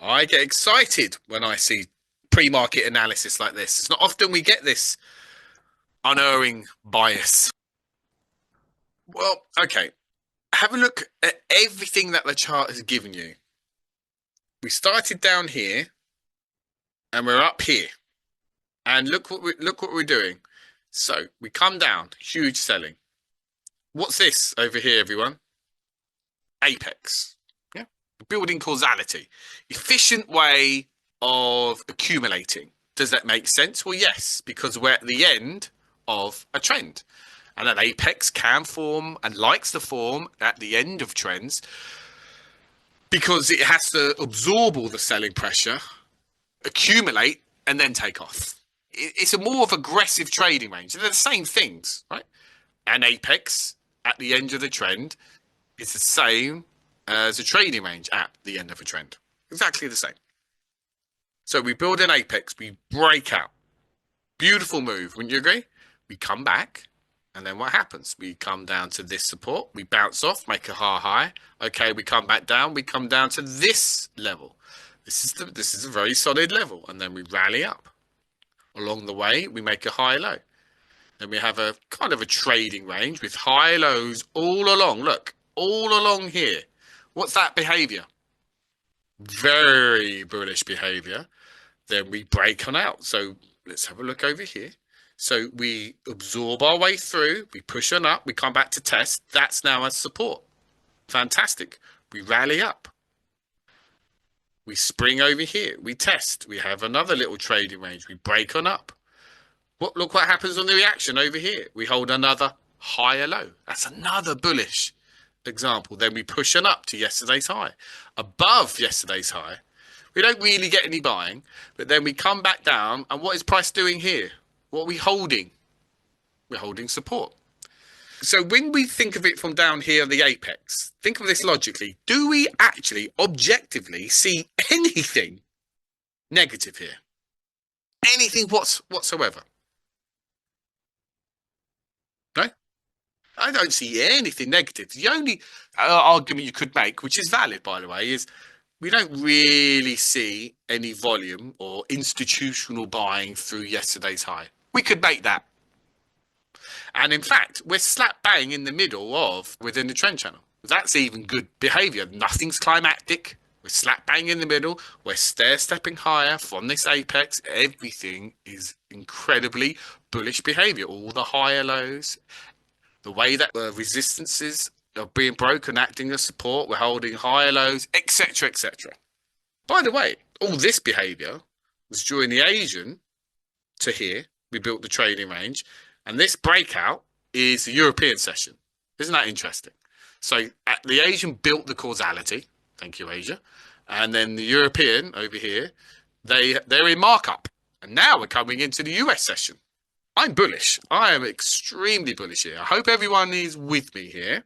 I get excited when I see pre-market analysis like this. It's not often we get this unerring bias. Well, okay. Have a look at everything that the chart has given you. We started down here and we're up here. And look what we're doing. So we come down, huge selling. What's this over here, everyone? Apex. Yeah. Building causality. Efficient way of accumulating. Does that make sense? Well, yes, because we're at the end of a trend. And an apex can form and likes to form at the end of trends because it has to absorb all the selling pressure, accumulate, and then take off. It's a more of aggressive trading range. They're the same things, right? An apex at the end of the trend is the same as a trading range at the end of a trend. Exactly the same. So we build an apex, we break out. Beautiful move, wouldn't you agree? We come back, and then what happens? We come down to this support, we bounce off, make a high. Okay, we come back down, we come down to this level. This is a very solid level, and then we rally up. Along the way, we make a high low. Then we have a kind of a trading range with high lows all along. Look, all along here. What's that behavior? Very bullish behavior. Then we break on out. So let's have a look over here. So we absorb our way through, we push on up, we come back to test. That's now a support. Fantastic. We rally up. We spring over here, we test. We have another little trading range. We break on up. Look what happens on the reaction over here. We hold another higher low. That's another bullish example. Then we push on up to yesterday's high. Above yesterday's high, we don't really get any buying, but then we come back down. And what is price doing here? What are we holding? We're holding support. So when we think of it from down here, the apex, think of this logically. Do we actually objectively see anything negative here? Anything whatsoever? No? I don't see anything negative. The only argument you could make, which is valid, by the way, is we don't really see any volume or institutional buying through yesterday's high. We could make that. And in fact, we're slap bang in the middle of within the trend channel. That's even good behavior. Nothing's climactic. We're slap bang in the middle. We're stair stepping higher from this apex. Everything is incredibly bullish behavior. All the higher lows, the way that the resistances are being broken, acting as support, we're holding higher lows, etc., etc. By the way, all this behavior was during the Asian to here. We built the trading range, and this breakout is the European session. Isn't that interesting? So the Asian built the causality. Thank you, Asia. And then the European over here, they're in markup. And now we're coming into the US session. I'm bullish. I am extremely bullish here. I hope everyone is with me here.